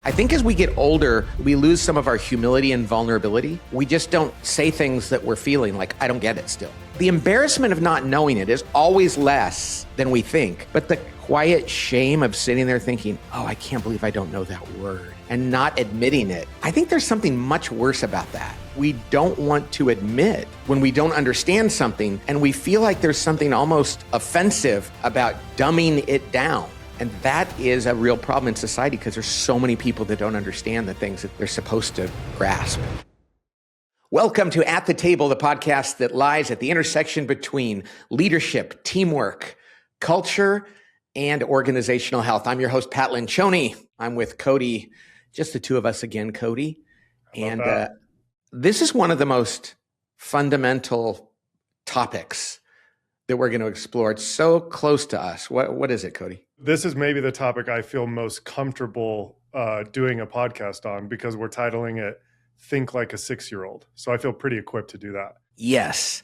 I think as we get older, we lose some of our humility and vulnerability. We just don't say things that we're feeling like, I don't get it still. The embarrassment of not knowing it is always less than we think. But the quiet shame of sitting there thinking, oh, I can't believe I don't know that word, and not admitting it. I think there's something much worse about that. We don't want to admit when we don't understand something, and we feel like there's something almost offensive about dumbing it down. And that is a real problem in society because there's so many people that don't understand the things that they're supposed to grasp. Welcome to At the Table, the podcast that lies at the intersection between leadership, teamwork, culture, and organizational health. I'm your host, Pat Lencioni. I'm with Cody, just the two of us again, Cody. And this is one of the most fundamental topics that we're going to explore. It's so close to us. What is it, Cody? This is maybe the topic I feel most comfortable doing a podcast on because we're titling it Think Like a 6-Year-Old. So I feel pretty equipped to do that. Yes.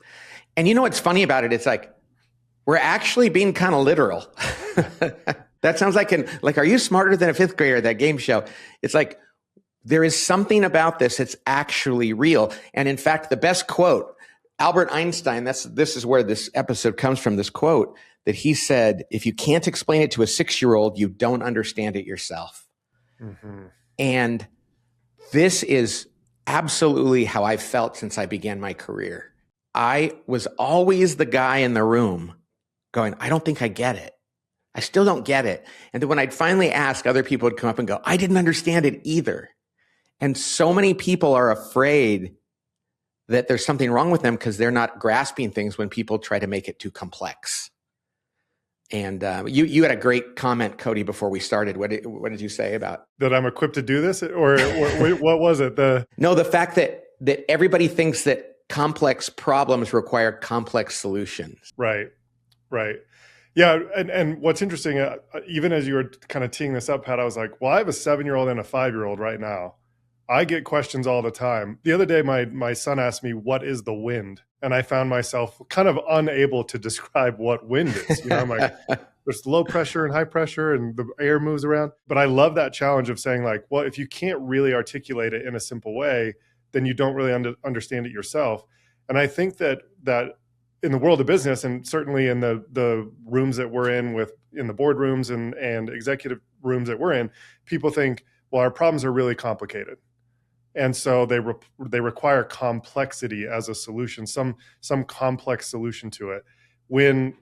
And you know what's funny about it? It's like, we're actually being kind of literal. That sounds like are you smarter than a fifth grader, that game show? It's like, there is something about this that's actually real. And in fact, the best quote, Albert Einstein, this is where this episode comes from, this quote that he said, if you can't explain it to a 6-year-old, you don't understand it yourself. Mm-hmm. And this is absolutely how I've felt since I began my career. I was always the guy in the room going, I don't think I get it. I still don't get it. And then when I'd finally ask, other people would come up and go, I didn't understand it either. And so many people are afraid that there's something wrong with them because they're not grasping things when people try to make it too complex. And you had a great comment, Cody, before we started. What did you say about that? I'm equipped to do this, or what was it? The fact that everybody thinks that complex problems require complex solutions. Right. Yeah, and what's interesting, even as you were kind of teeing this up, Pat, I was like, well, I have a 7-year-old and a 5-year-old right now. I get questions all the time. The other day, my son asked me, what is the wind? And I found myself kind of unable to describe what wind is. You know, I'm like, there's low pressure and high pressure and the air moves around. But I love that challenge of saying like, well, if you can't really articulate it in a simple way, then you don't really understand it yourself. And I think that in the world of business, and certainly in the rooms that we're in the boardrooms and executive rooms that we're in, people think, well, our problems are really complicated. And so they require complexity as a solution, some complex solution to it, when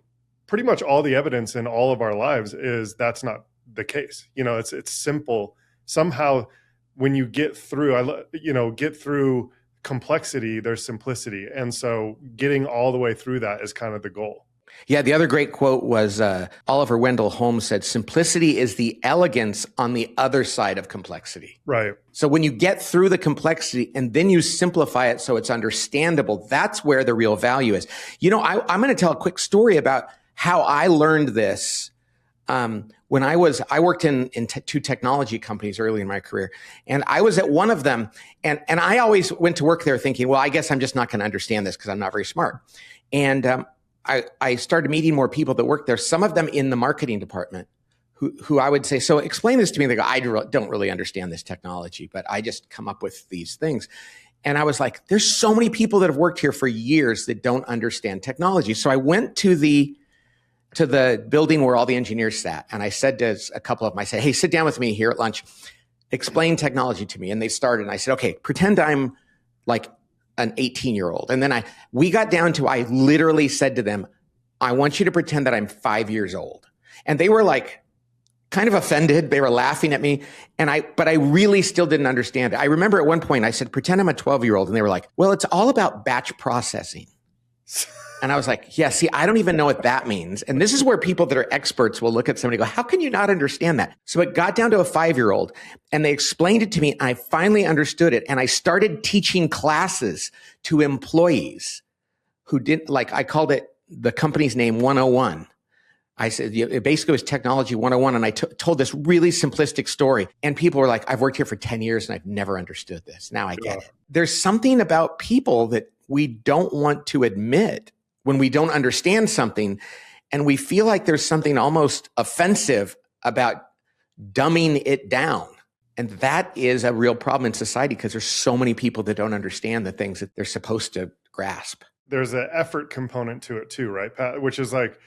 pretty much all the evidence in all of our lives is that's not the case. You know, it's simple. Somehow when you get through complexity, there's simplicity. And so getting all the way through that is kind of the goal. Yeah, the other great quote was Oliver Wendell Holmes said, simplicity is the elegance on the other side of complexity. Right. So when you get through the complexity and then you simplify it so it's understandable, that's where the real value is. You know, I'm going to tell a quick story about how I learned this. When I worked in two technology companies early in my career, and I was at one of them, and I always went to work there thinking, well, I guess I'm just not going to understand this because I'm not very smart. And I started meeting more people that worked there, some of them in the marketing department, who I would say, so explain this to me. They go, I don't really understand this technology, but I just come up with these things. And I was like, there's so many people that have worked here for years that don't understand technology. So I went to the building where all the engineers sat. And I said to a couple of them, I said, hey, sit down with me here at lunch, explain technology to me. And they started, and I said, okay, pretend I'm like an 18-year-old. And then we got down to, I literally said to them, I want you to pretend that I'm 5 years old. And they were like kind of offended. They were laughing at me. But I really still didn't understand it. I remember at one point I said, pretend I'm a 12-year-old. And they were like, well, it's all about batch processing. And I was like, yeah, see, I don't even know what that means. And this is where people that are experts will look at somebody and go, how can you not understand that? So it got down to a 5-year-old and they explained it to me. And I finally understood it. And I started teaching classes to employees who didn't, like, I called it the company's name 101. I said, it basically was technology 101. And I told this really simplistic story. And people were like, I've worked here for 10 years and I've never understood this. Now I get it. There's something about people that we don't want to admit when we don't understand something, and we feel like there's something almost offensive about dumbing it down. And that is a real problem in society because there's so many people that don't understand the things that they're supposed to grasp. There's an effort component to it too, right, Pat? Which is like,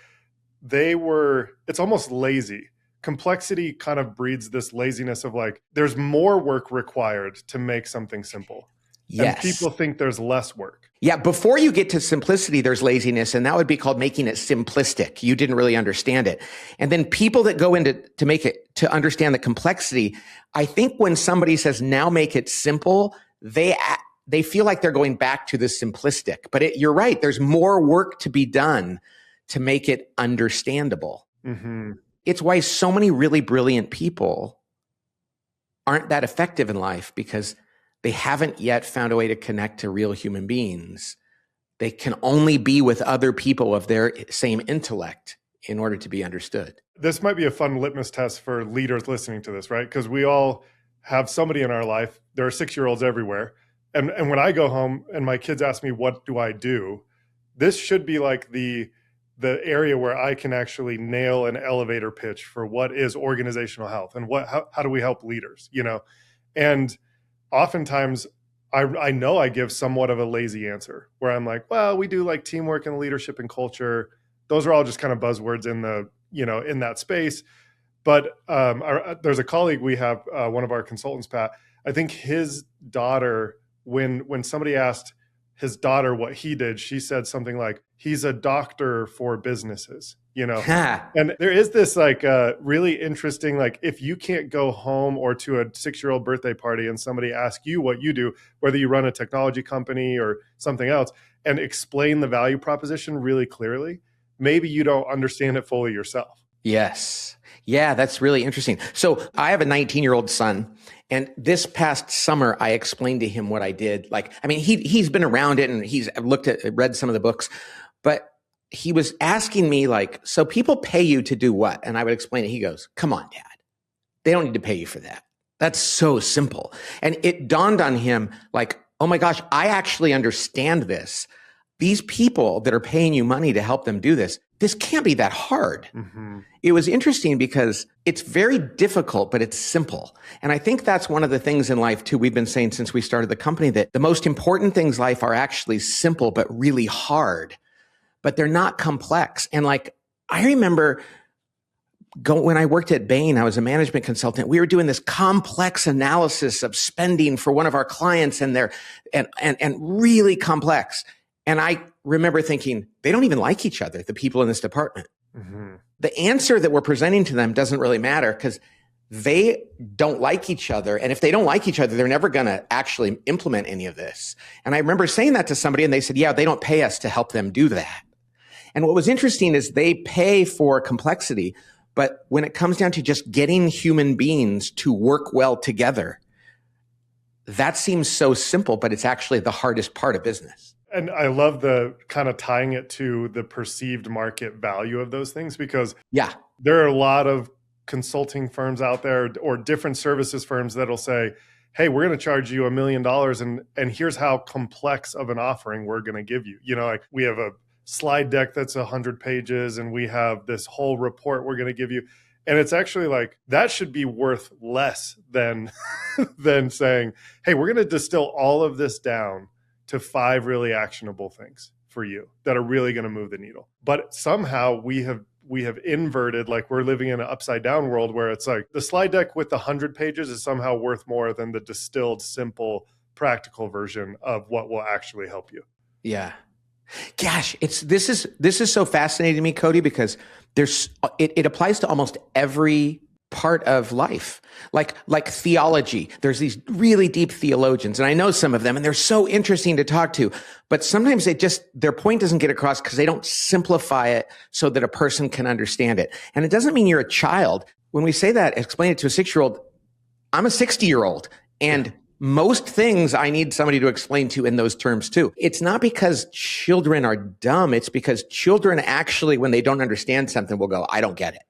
it's almost lazy. Complexity kind of breeds this laziness of like, there's more work required to make something simple. Yes. And people think there's less work. Yeah, before you get to simplicity, there's laziness, and that would be called making it simplistic. You didn't really understand it. And then people that go into to understand the complexity, I think when somebody says, now make it simple, they feel like they're going back to the simplistic. But you're right, there's more work to be done to make it understandable. Mm-hmm. It's why so many really brilliant people aren't that effective in life, because they haven't yet found a way to connect to real human beings. They can only be with other people of their same intellect in order to be understood. This might be a fun litmus test for leaders listening to this, right? Because we all have somebody in our life. There are 6-year-olds everywhere. And when I go home and my kids ask me, what do I do? This should be like the area where I can actually nail an elevator pitch for what is organizational health and how do we help leaders, you know? And oftentimes I know I give somewhat of a lazy answer where I'm like, well, we do like teamwork and leadership and culture. Those are all just kind of buzzwords in that space. But there's a colleague we have, one of our consultants, Pat. I think his daughter, when somebody asked his daughter what he did, she said something like, he's a doctor for businesses, you know? And there is this like really interesting, like if you can't go home or to a 6-year-old birthday party and somebody asks you what you do, whether you run a technology company or something else, and explain the value proposition really clearly, maybe you don't understand it fully yourself. Yes. Yeah, that's really interesting. So I have a 19-year-old son, and this past summer, I explained to him what I did. Like, I mean, he's been around it and he's read some of the books, but he was asking me like, so people pay you to do what? And I would explain it. He goes, come on, Dad. They don't need to pay you for that. That's so simple. And it dawned on him like, oh my gosh, I actually understand this. These people that are paying you money to help them do this can't be that hard. Mm-hmm. It was interesting because it's very difficult, but it's simple. And I think that's one of the things in life too. We've been saying since we started the company that the most important things in life are actually simple, but really hard, but they're not complex. And like, I remember when I worked at Bain, I was a management consultant. We were doing this complex analysis of spending for one of our clients and really complex. And I remember thinking, they don't even like each other, the people in this department. Mm-hmm. The answer that we're presenting to them doesn't really matter because they don't like each other. And if they don't like each other, they're never going to actually implement any of this. And I remember saying that to somebody and they said, yeah, they don't pay us to help them do that. And what was interesting is they pay for complexity. But when it comes down to just getting human beings to work well together, that seems so simple, but it's actually the hardest part of business. And I love the kind of tying it to the perceived market value of those things, because there are a lot of consulting firms out there or different services firms that'll say, hey, we're going to charge you $1 million and here's how complex of an offering we're going to give you. You know, like we have a slide deck that's 100 pages and we have this whole report we're going to give you. And it's actually like, that should be worth less than saying, hey, we're going to distill all of this down to 5 really actionable things for you that are really going to move the needle. But somehow we have inverted, like we're living in an upside down world where it's like the slide deck with the 100 pages is somehow worth more than the distilled, simple, practical version of what will actually help you. Yeah. Gosh, this is so fascinating to me, Cody, because it applies to almost every part of life, like theology. There's these really deep theologians, and I know some of them, and they're so interesting to talk to, but sometimes their point doesn't get across because they don't simplify it so that a person can understand it. And it doesn't mean you're a child. When we say that, explain it to a 6-year-old, I'm a 60-year-old, and most things I need somebody to explain to in those terms too. It's not because children are dumb. It's because children actually, when they don't understand something, will go, I don't get it.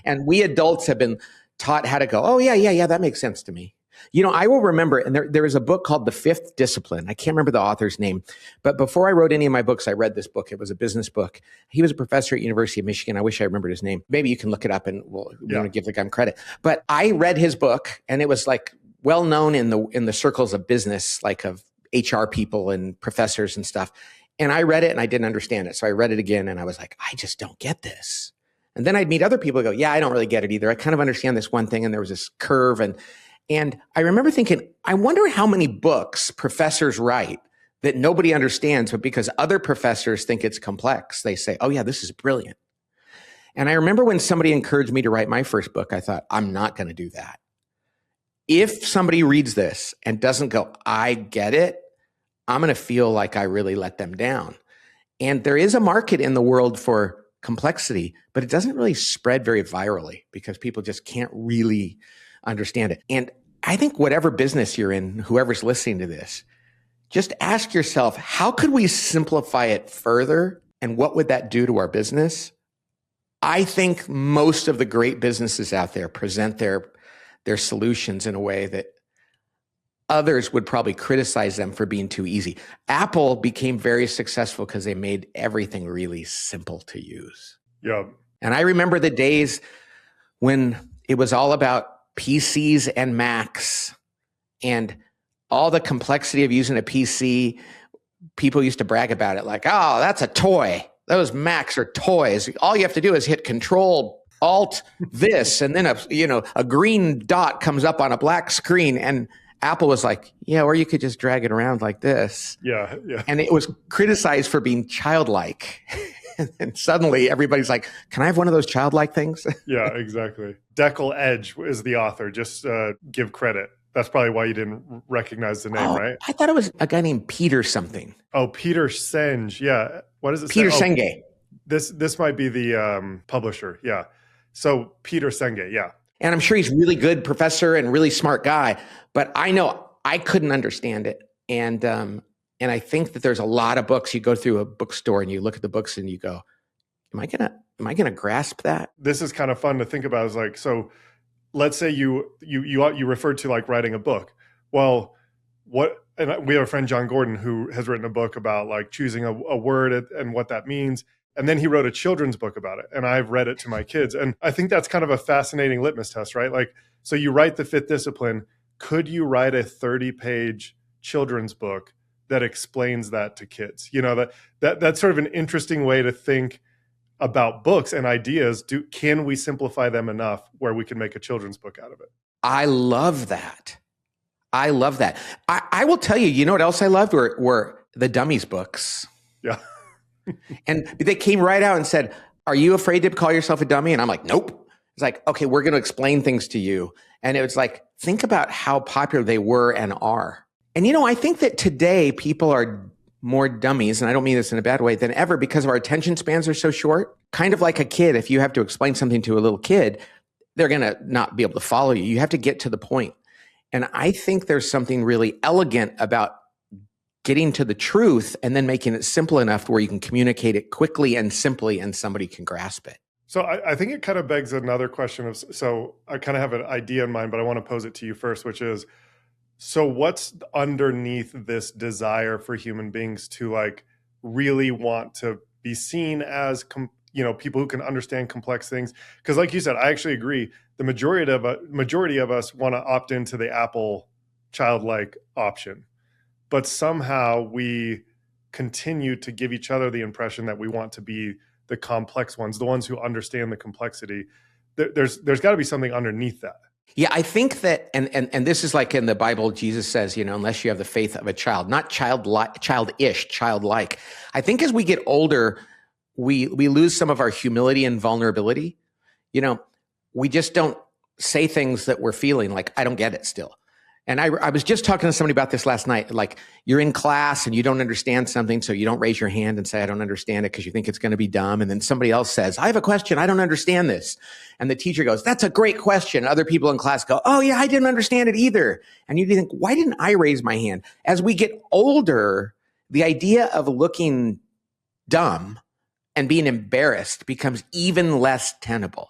And we adults have been taught how to go, oh, yeah, that makes sense to me. I will remember, and there is a book called The Fifth Discipline. I can't remember the author's name, but before I wrote any of my books, I read this book. It was a business book. He was a professor at University of Michigan. I wish I remembered his name. Maybe you can look it up and we'll give the guy credit. But I read his book, and it was like well known in the circles of business, like of HR people and professors and stuff. And I read it and I didn't understand it. So I read it again and I was like, I just don't get this. And then I'd meet other people who go, yeah, I don't really get it either. I kind of understand this one thing. And there was this curve. And I remember thinking, I wonder how many books professors write that nobody understands, but because other professors think it's complex, they say, oh yeah, this is brilliant. And I remember when somebody encouraged me to write my first book, I thought, I'm not going to do that. If somebody reads this and doesn't go, I get it, I'm going to feel like I really let them down. And there is a market in the world for complexity, but it doesn't really spread very virally because people just can't really understand it. And I think whatever business you're in, whoever's listening to this, just ask yourself, how could we simplify it further? And what would that do to our business? I think most of the great businesses out there present their solutions in a way that others would probably criticize them for being too easy. Apple became very successful because they made everything really simple to use. Yeah. And I remember the days when it was all about PCs and Macs and all the complexity of using a PC. People used to brag about it like, oh, that's a toy. Those Macs are toys. All you have to do is hit Control Alt this, and then a green dot comes up on a black screen. And Apple was like, yeah, or you could just drag it around like this. Yeah. And it was criticized for being childlike. And suddenly everybody's like, can I have one of those childlike things? Yeah, exactly. Deckel Edge is the author. Just give credit. That's probably why you didn't recognize the name, right? I thought it was a guy named Peter something. Oh, Peter Senge. Yeah. What does it Peter say? Senge. This might be the publisher. Yeah. So Peter Senge. Yeah. And I'm sure he's a really good professor and really smart guy, but I know I couldn't understand it. And I think that there's a lot of books. You go through a bookstore and you look at the books and you go, am I gonna grasp that? This is kind of fun to think about. Is like, so let's say you referred to like writing a book. Well, and we have a friend, John Gordon, who has written a book about like choosing a word and what that means. And then he wrote a children's book about it. And I've read it to my kids. And I think that's kind of a fascinating litmus test, right? Like, so you write The Fifth Discipline. Could you write a 30-page children's book that explains that to kids? That's sort of an interesting way to think about books and ideas. Can we simplify them enough where we can make a children's book out of it? I love that. I will tell you, you know what else I loved were the dummies books. Yeah. And they came right out and said, are you afraid to call yourself a dummy? And I'm like, nope. It's like, okay, we're going to explain things to you. And it was like, think about how popular they were and are. And, I think that today people are more dummies, and I don't mean this in a bad way, than ever because of our attention spans are so short. Kind of like a kid, if you have to explain something to a little kid, they're going to not be able to follow you. You have to get to the point. And I think there's something really elegant about getting to the truth and then making it simple enough where you can communicate it quickly and simply and somebody can grasp it. So I think it kind of begs another question so I kind of have an idea in mind, but I want to pose it to you first, which is, so what's underneath this desire for human beings to like really want to be seen as, people who can understand complex things? Because like you said, I actually agree. The majority of us want to opt into the Apple childlike option. But somehow we continue to give each other the impression that we want to be the complex ones, the ones who understand the complexity. There's got to be something underneath that. Yeah, I think that, and this is like in the Bible, Jesus says, unless you have the faith of a child, not childish, childlike. I think as we get older, we lose some of our humility and vulnerability. We just don't say things that we're feeling like, I don't get it still. And I was just talking to somebody about this last night. Like, you're in class and you don't understand something, so you don't raise your hand and say, I don't understand it, because you think it's going to be dumb. And then somebody else says, I have a question. I don't understand this. And the teacher goes, that's a great question. Other people in class go, oh yeah, I didn't understand it either. And you think, why didn't I raise my hand? As we get older, the idea of looking dumb and being embarrassed becomes even less tenable.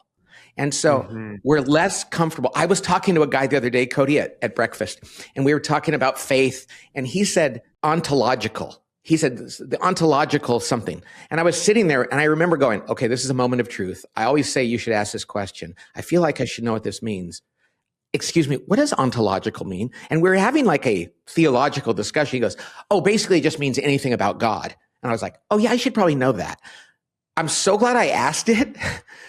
And so we're less comfortable. I was talking to a guy the other day, Cody, at breakfast, and we were talking about faith, and he said ontological. He said the ontological something. And I was sitting there and I remember going, okay, this is a moment of truth. I always say you should ask this question. I feel like I should know what this means. Excuse me, what does ontological mean? And we were having like a theological discussion. He goes, oh, basically it just means anything about God. And I was like, oh yeah, I should probably know that. I'm so glad I asked it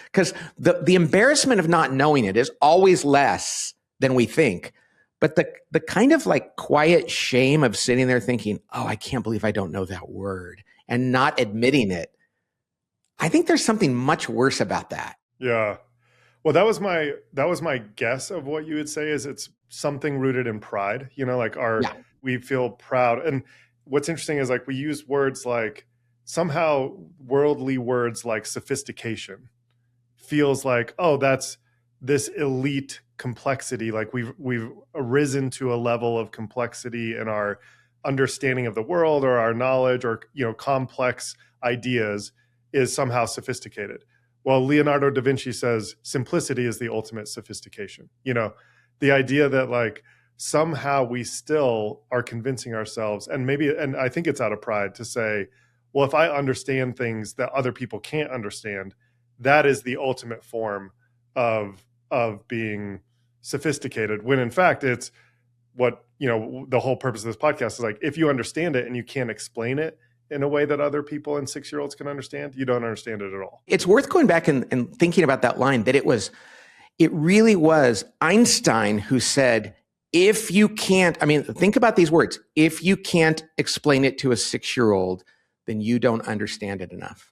because the embarrassment of not knowing it is always less than we think. But the kind of like quiet shame of sitting there thinking, oh, I can't believe I don't know that word and not admitting it. I think there's something much worse about that. Yeah. Well, that was my guess of what you would say is it's something rooted in pride, like we feel proud. And what's interesting is like we use words like somehow worldly words like sophistication feels like, oh, that's this elite complexity. Like we've arisen to a level of complexity in our understanding of the world or our knowledge or, complex ideas is somehow sophisticated. Well, Leonardo da Vinci says simplicity is the ultimate sophistication. The idea that like somehow we still are convincing ourselves and I think it's out of pride to say, well, if I understand things that other people can't understand, that is the ultimate form of being sophisticated, when in fact it's what, the whole purpose of this podcast is like, if you understand it and you can't explain it in a way that other people and 6-year-olds can understand, you don't understand it at all. It's worth going back and thinking about that line, that it really was Einstein who said, if you can't, think about these words, if you can't explain it to a 6-year-old, then you don't understand it enough.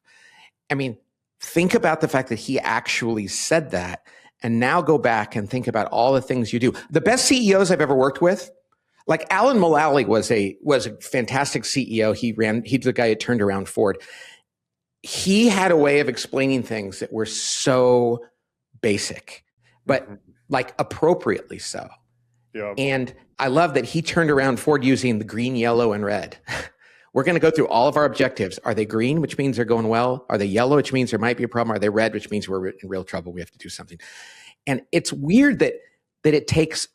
Think about the fact that he actually said that, and now go back and think about all the things you do. The best CEOs I've ever worked with, like Alan Mulally was a fantastic CEO. He's the guy who turned around Ford. He had a way of explaining things that were so basic, but like appropriately so. Yeah. And I love that he turned around Ford using the green, yellow, and red. We're going to go through all of our objectives. Are they green, which means they're going well? Are they yellow, which means there might be a problem? Are they red, which means we're in real trouble? We have to do something. And it's weird that it takes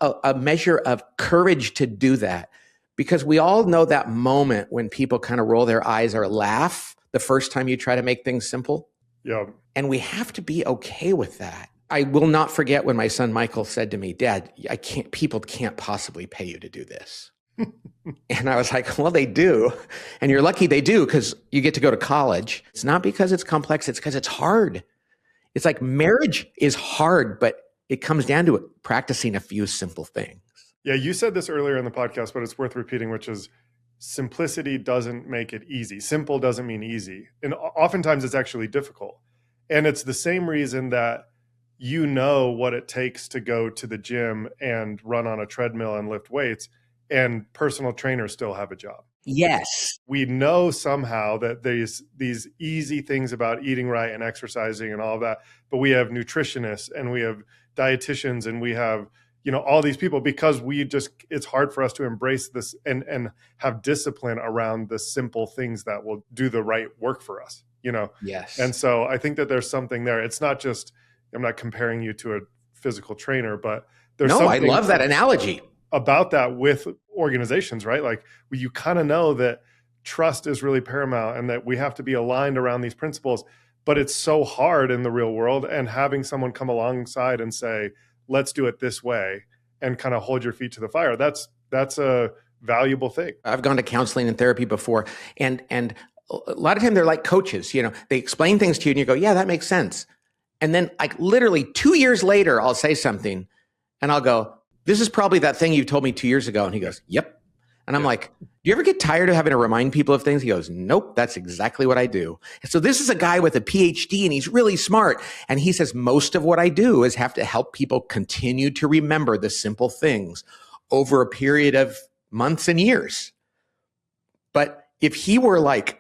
a measure of courage to do that, because we all know that moment when people kind of roll their eyes or laugh the first time you try to make things simple. Yeah. And we have to be okay with that. I will not forget when my son Michael said to me, Dad, people can't possibly pay you to do this. And I was like, well, they do. And you're lucky they do, because you get to go to college. It's not because it's complex. It's because it's hard. It's like marriage is hard, but it comes down to practicing a few simple things. Yeah, you said this earlier in the podcast, but it's worth repeating, which is simplicity doesn't make it easy. Simple doesn't mean easy. And oftentimes it's actually difficult. And it's the same reason that you know what it takes to go to the gym and run on a treadmill and lift weights, and personal trainers still have a job. Yes. We know somehow that there's these easy things about eating right and exercising and all of that, but we have nutritionists and we have dietitians and we have, all these people, because it's hard for us to embrace this and have discipline around the simple things that will do the right work for us, Yes. And so I think that there's something there. It's not just, I'm not comparing you to a physical trainer, but there's something. I love that analogy about that with organizations, right? Like you kind of know that trust is really paramount and that we have to be aligned around these principles, but it's so hard in the real world. And having someone come alongside and say, let's do it this way and kind of hold your feet to the fire. That's a valuable thing. I've gone to counseling and therapy before, and a lot of time they're like coaches, they explain things to you and you go, yeah, that makes sense. And then like literally 2 years later, I'll say something and I'll go, this is probably that thing you told me 2 years ago. And he goes, yep. And I'm like, do you ever get tired of having to remind people of things? He goes, nope, that's exactly what I do. And so this is a guy with a PhD and he's really smart. And he says, most of what I do is have to help people continue to remember the simple things over a period of months and years. But if he were like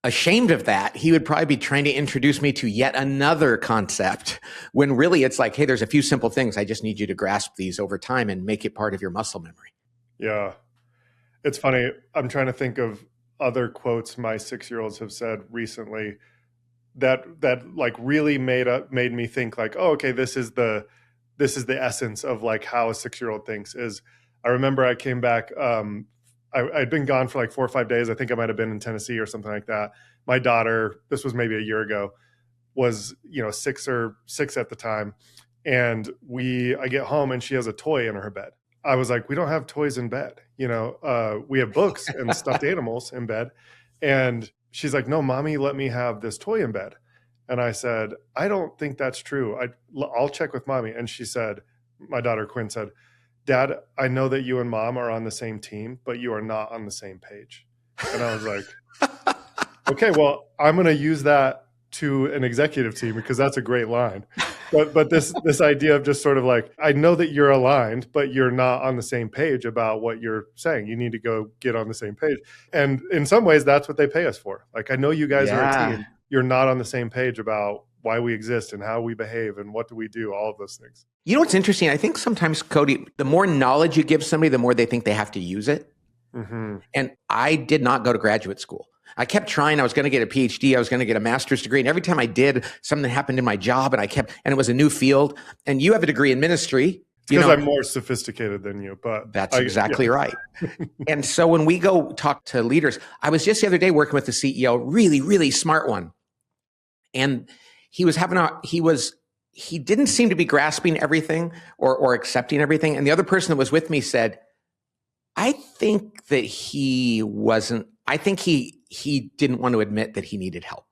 ashamed of that, he would probably be trying to introduce me to yet another concept, when really it's like, hey, there's a few simple things. I just need you to grasp these over time and make it part of your muscle memory. Yeah. It's funny. I'm trying to think of other quotes my 6-year-olds have said recently. that like really made me think like, oh, okay, this is the essence of like how a 6-year-old thinks. Is I remember I came back, I'd been gone for like 4 or 5 days. I think I might have been in Tennessee or something like that. My daughter, this was maybe a year ago, was 6 at the time, and I get home and she has a toy in her bed. I was like, we don't have toys in bed, we have books and stuffed animals in bed. And she's like, no, mommy, let me have this toy in bed. And I said, I don't think that's true. I'll check with mommy. And she said, my daughter Quinn said, Dad, I know that you and mom are on the same team, but you are not on the same page. And I was like, okay, well, I'm going to use that to an executive team because that's a great line. But this idea of just sort of like, I know that you're aligned, but you're not on the same page about what you're saying. You need to go get on the same page. And in some ways, that's what they pay us for. Like, I know you guys are a team. You're not on the same page about why we exist and how we behave and what do we do, all of those things. You know what's interesting? I think sometimes, Cody, the more knowledge you give somebody, the more they think they have to use it. Mm-hmm. And I did not go to graduate school. I kept trying. I was going to get a PhD. I was going to get a master's degree. And every time I did, something happened in my job and and it was a new field. And you have a degree in ministry. Because I'm more sophisticated than you, but that's exactly right. And so when we go talk to leaders, I was just the other day working with the CEO, really, really smart one. And he didn't seem to be grasping everything or accepting everything. And the other person that was with me said, I think that he didn't want to admit that he needed help.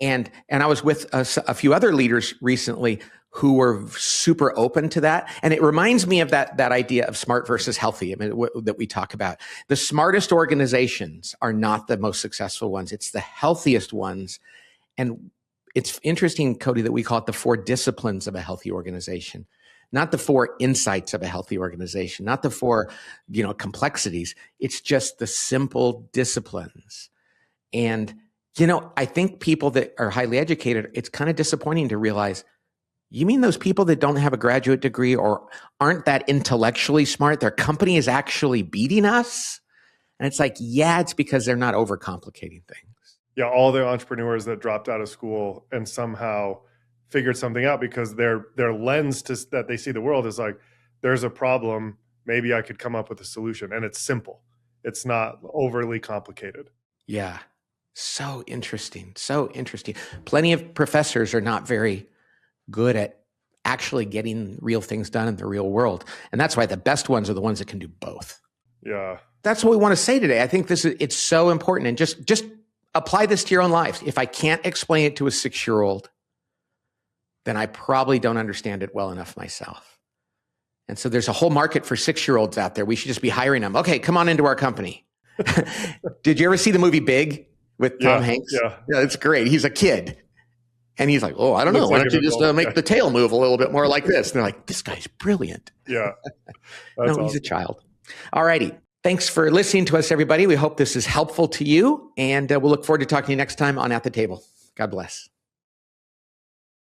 And I was with a few other leaders recently who were super open to that. And it reminds me of that idea of smart versus healthy that we talk about. The smartest organizations are not the most successful ones. It's the healthiest ones. And it's interesting, Cody, that we call it the 4 disciplines of a healthy organization, not the 4 insights of a healthy organization, not the 4, complexities. It's just the simple disciplines. And, I think people that are highly educated, it's kind of disappointing to realize, you mean those people that don't have a graduate degree or aren't that intellectually smart, their company is actually beating us? And it's like, yeah, it's because they're not overcomplicating things. Yeah, all the entrepreneurs that dropped out of school and somehow figured something out because their lens that they see the world is like, there's a problem, maybe I could come up with a solution. And it's simple. It's not overly complicated. Yeah. So interesting. So interesting. Plenty of professors are not very good at actually getting real things done in the real world. And that's why the best ones are the ones that can do both. Yeah. That's what we want to say today. I think it's so important. And just apply this to your own life. If I can't explain it to a 6-year-old, then I probably don't understand it well enough myself. And so there's a whole market for 6-year-olds out there. We should just be hiring them. Okay, come on into our company. Did you ever see the movie Big with Tom Hanks? Yeah, it's great. He's a kid. And he's like, oh, I don't know. Why don't you just make the tail move a little bit more like this? And they're like, this guy's brilliant. Yeah. No, awesome. He's a child. All righty. Thanks for listening to us, everybody. We hope this is helpful to you. And we'll look forward to talking to you next time on At the Table. God bless.